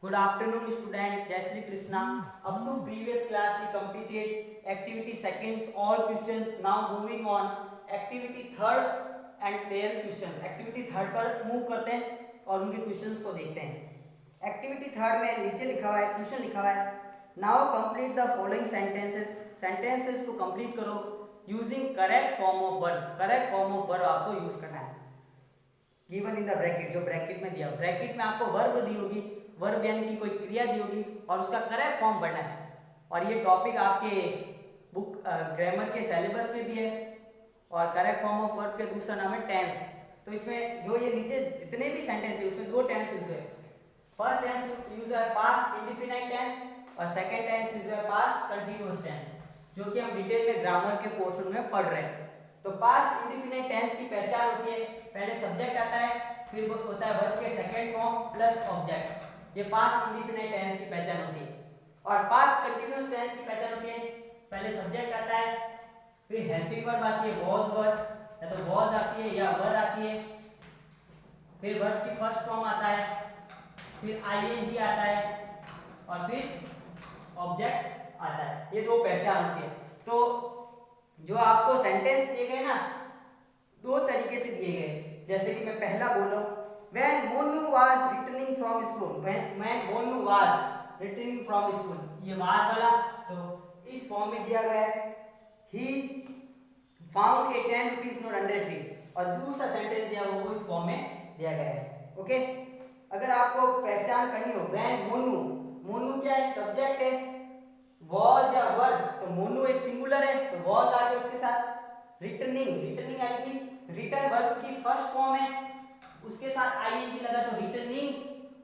Good afternoon, student. Jai Shri Krishna. Up to previous class, we completed activity seconds, all questions. Now moving on, activity third and their questions. Activity third पर move करते हैं और उनके questions को देखते हैं। Activity third में नीचे लिखा हुआ है, question लिखा हुआ है। Now complete the following sentences. Sentences को complete करो using correct form of verb. Correct form of verb आपको use करना है। गिवन इन द ब्रैकेट, जो ब्रैकेट में दिया, ब्रैकेट में आपको वर्ब दी होगी, वर्ब यानी कि कोई क्रिया दी होगी और उसका करेक्ट फॉर्म भरना है। और ये टॉपिक आपके बुक ग्रामर के सिलेबस में भी है। और करेक्ट फॉर्म ऑफ वर्ब का दूसरा नाम है टेंस। तो इसमें जो ये नीचे जितने भी सेंटेंस है उसमें दो टेंस यूज है। फर्स्ट टेंस यूज है पास्ट इंडेफिनिट टेंस और सेकंड टेंस यूज है पास्ट कंटीन्यूअस टेंस, जो कि हम डिटेल में ग्रामर के पोर्शन में पढ़ रहे हैं। तो पास्ट इंडेफिनिट टेंस की पहचान होती है, पहले सब्जेक्ट आता है, फिर वो होता है वर्ब के सेकंड फॉर्म प्लस ऑब्जेक्ट। ये पास्ट इंडेफिनिट टेंस की पहचान होती है। और पास्ट कंटीन्यूअस टेंस की पहचान होती है, पहले सब्जेक्ट आता है, फिर हेल्पिंग वर्ब आती है, वॉज वर्ब, या तो वॉज आती है या वर आती है, फिर वर्ब की फर्स्ट फॉर्म आता है, फिर आईएनजी आता है और फिर ऑब्जेक्ट आता है। ये दो पहचान होती है। तो जो आपको सेंटेंस दिए गए ना, दो तरीके से दिए गए। जैसे कि मैं पहला बोलूं, when Monu was returning from school, when Monu was returning from school, ये was वाला तो इस फॉर्म में दिया गया है, he found a 10 rupees note under a tree, और दूसरा सेंटेंस दिया वो इस फॉर्म में दिया गया है। ओके, अगर आपको पहचान करनी हो, when मोनू, मोनू क्या है, सब्जेक्ट है, was या वर्ब, तो मोनू एक सिंगुलर है तो was आ गया उसके साथ। रिटर्निंग, रिटर्निंग यानी कि रिटर्न वर्ब की फर्स्ट फॉर्म है, उसके साथ आईएनजी लगा तो रिटर्निंग,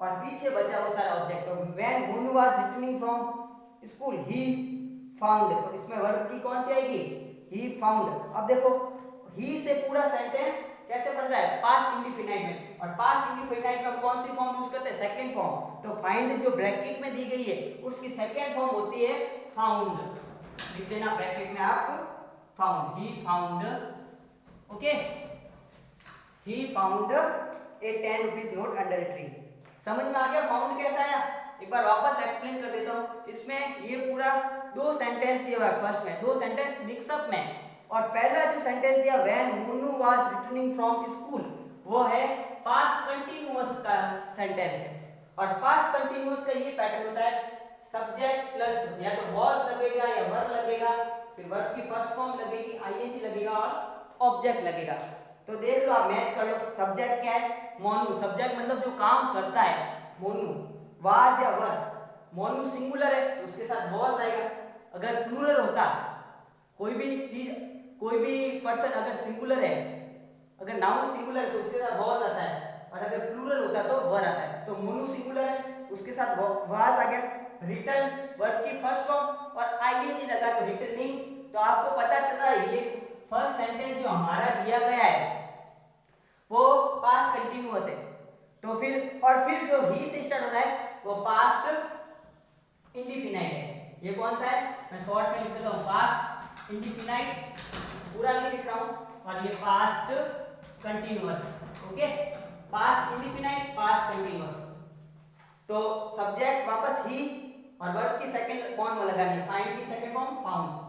और पीछे बचा वो सारा ऑब्जेक्ट। तो when Monu was returning from school he found, तो इसमें वर्ब की कौन सी आएगी, ही फाउंड। अब देखो ही से पूरा सेंटेंस कैसे बन रहा है, पास्ट इंडेफिनिट में, और पास्ट इंडेफिनिट में कौन सी फॉर्म यूज करते हैं, सेकंड फॉर्म। तो फाइंड जो ब्रैकेट में दी गई है उसकी सेकंड फॉर्म होती है फाउंड। लिख देना ब्रैकेट में आप found, he found. Okay, he found a 10 rupees note under a tree. समझ में आ गया फाउंड कैसा आया? एक बार वापस एक्सप्लेन कर देता हूं। इसमें ये पूरा दो सेंटेंस दिया हुआ है, फर्स्ट में दो सेंटेंस मिक्सअप में, और पहला जो सेंटेंस दिया when Monu was returning from school, वो है पास्ट कंटीन्यूअस का सेंटेंस है। और पास्ट कंटीन्यूअस का ये पैटर्न होता है, सब्जेक्ट प्लस या तो वाज लगेगा या वर लगेगा, फिर वर्ब की फर्स्ट फॉर्म लगेगी, आईएनजी लगेगा और ऑब्जेक्ट लगेगा। तो देख लो, आप मैच कर लो। सब्जेक्ट क्या है, मोनू, सब्जेक्ट मतलब जो काम करता है मोनू। वाज या वर, मोनू सिंगुलर है उसके साथ वाज आएगा। अगर प्लूरल होता, कोई भी चीज, कोई भी पर्सन अगर सिंगुलर है, अगर नाउन सिंगुलर है तो उसके साथ वाज आता है, और अगर प्लूरल होता तो वर आता है। तो मोनू सिंगुलर है उसके साथ वाज आ गया, रिटर्न वर्ब की फर्स्ट फॉर्म और आईएनजी लगा तो रिटर्निंग। तो आपको पता चल रहा है ये फर्स्ट सेंटेंस जो हमारा दिया गया है वो पास्ट कंटीन्यूअस है। तो फिर और फिर जो ही से स्टार्ट हो रहा है वो पास्ट इंडेफिनिट है। ये कौन सा है, मैं शॉर्ट में लिख देता हूं, पास्ट इंडेफिनिट, पूरा नहीं लिख रहा हूं, और ये past continuous. Okay, past indefinite, past continuous. तो सब्जेक्ट वापस ही और वर्ब की सेकंड फॉर्म लगानी, फाइंड की सेकंड फॉर्म फाउंड,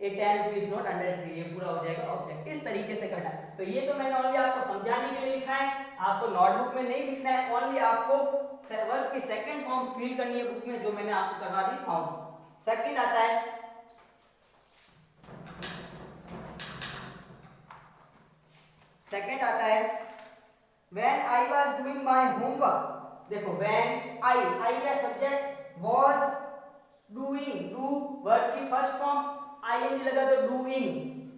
ए 10 रुपीज नोट अंडर ट्री, ये पूरा हो जाएगा ऑब्जेक्ट। इस तरीके से करना है। तो ये तो मैंने ओनली आपको समझाने के लिए लिखा है, आपको नोटबुक में नहीं लिखना है, ओनली आपको वर्ब की सेकंड फॉर्म फिल करनी है बुक में, जो मैंने आपको करवा दी फाउंड। सेकंड आता है, सेकंड आता है when I was doing my homework. देखो व्हेन आई का subject, was doing, do verb की फर्स्ट फॉर्म, आईएनजी लगा तो डूइंग,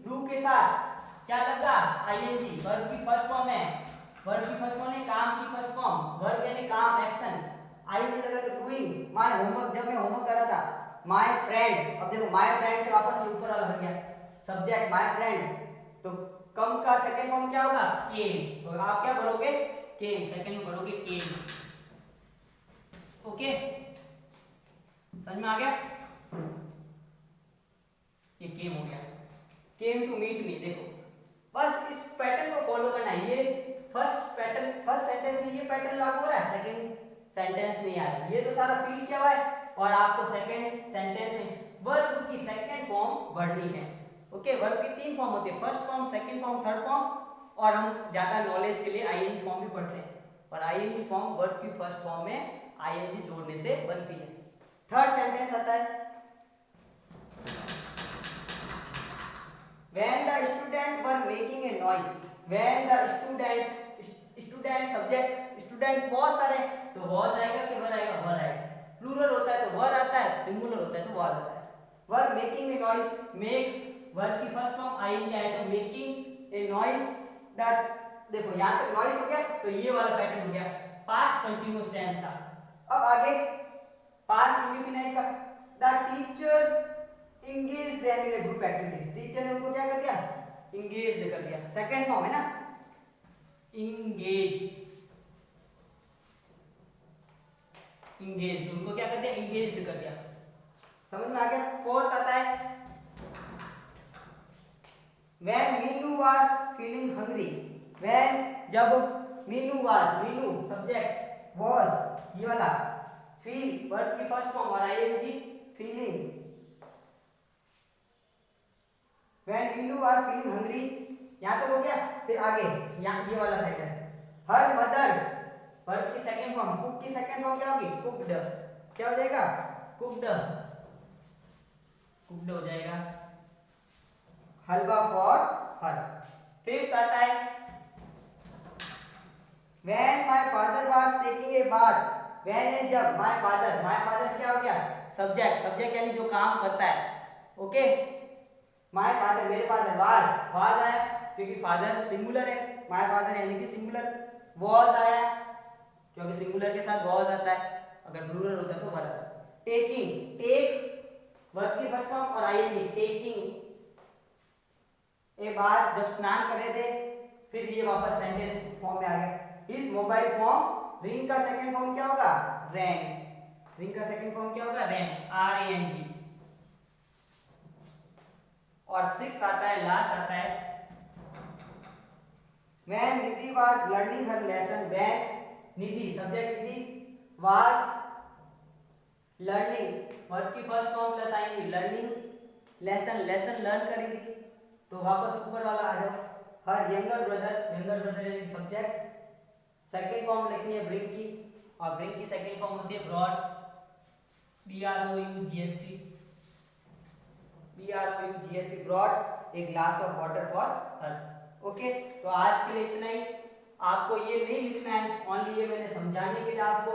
डू के साथ क्या लगा, आईएनजी, वर्ब की फर्स्ट फॉर्म है, वर्ब की फर्स्ट फॉर्म है काम की फर्स्ट फॉर्म, वर्ब यानी काम, एक्शन, आईएनजी लगा तो डूइंग। माय होमवर्क, जब मैं होमवर्क कर रहा था, माय फ्रेंड, अब देखो माय फ्रेंड से वापस ये ऊपर वाला बन गया सब्जेक्ट माय फ्रेंड, तो कम का सेकंड फॉर्म क्या होगा, केम। तो आप क्या भरोगे, केम, सेकंड में भरोगे केम। ओके, समझ में आ गया, ये केम हो गया, केम टू मीट मी। देखो बस इस पैटर्न को फॉलो करना है। ये फर्स्ट पैटर्न, फर्स्ट सेंटेंस में ये पैटर्न लागू हो रहा है, सेकंड सेंटेंस में ही आ रहा है। ये तो सारा फील किया हुआ है और आपको सेकंड सेंटेंस में वर्ब की सेकंड फॉर्म पढ़नी है। ओके, वर्ब की 3 फॉर्म होती है, first form, second form, third form. और हम ज्यादा नॉलेज के लिए आईएनजी फॉर्म भी पढ़ते हैं, और आईएनजी फॉर्म वर्ब की फर्स्ट फॉर्म में आईएनजी जोड़ने से बनती है। थर्ड सेंटेंस आता है, when the student were making a noise, when the student subject student बहुत सारे, तो was आएगा कि वर आएगा? वर आएगा। प्लूरल होता है तो वर आता है, सिंगुलर होता है तो was आता है। Were making a noise, make verb की फर्स्ट फॉर्म आईएनजी आए तो मेकिंग ए नॉइज, दैट देखो यहां तक नॉइज हो गया, तो ये वाला पैटर्न हो गया पास्ट कंटीन्यूअस टेंस का। अब आगे पास्ट इंडेफिनिट का, the teacher engage them in A group activity, teacher ने उनको क्या कर दिया? इंगेज कर दिया। सेकंड फॉर्म है ना, इंगेज, इंगेज उनको क्या कर दिया? इंगेज कर दिया। समझ में आ गया? फोर्थ आता है, when Meenu was feeling hungry, when जब Meenu was, Meenu subject, was ये वाला, फील वर्ब की फर्स्ट फॉर्म और I N G feeling, when Meenu was feeling hungry, यहां तक हो गया। फिर आगे यहाँ ये वाला सेकंड, हर मदर वर्ब की सेकंड फॉर्म, कुक की सेकंड फॉर्म क्या होगी? कुक्ड, क्या हो जाएगा? कुक्ड, कुक्ड हो जाएगा, हलवा फॉर हर। फिफ्थ आता है, when my father was taking a bath, when है जब, my father क्या हो गया? सब्जेक्ट, सब्जेक्ट यानी जो काम करता है। ओके, my father मेरे फादर, was आया क्योंकि फादर सिंगुलर है, my father यानी कि सिंगुलर, was आया क्योंकि सिंगुलर के साथ was आता है, अगर प्लूरल होता तो वर आता। टेकिंग, टेक वर्ब की फर्स्ट फॉर्म और आईएनजी, टेकिंग ए बात, जब स्नान कर रहे थे, फिर ये वापस सेंटेंस फॉर्म में आ गया। इस मोबाइल फॉर्म, रिंग का सेकंड फॉर्म क्या होगा? रैंग, रिंग का सेकंड फॉर्म क्या होगा? Wrong, RANG। और सिक्स्थ आता है, लास्ट आता है, when Nidhi was learning her lesson, when Nidhi subject Nidhi, was learning verb की फर्स्ट फॉर्म प्लस आएंगी, लर्निंग लेसन, लेसन लर्न करी थी, तो वापस ऊपर वाला आ जाओ, हर यंगर ब्रदर यानी सब्जेक्ट, सेकंड फॉर्म लिखनी है ब्रिंग की, और ब्रिंग की सेकंड फॉर्म होती है brought, BROUGST, brought a glass of water for her. Okay, तो आज के लिए इतना ही। आपको ये नहीं लिखना है, ओनली ये मैंने समझाने के लिए आपको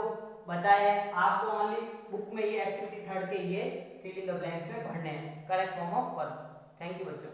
बताया है। आपको ओनली बुक में ये एक्टिविटी थर्ड के ये फिल इन द ब्लैंक्स में भरने हैं, correct form of verb. Thank you बच्चों।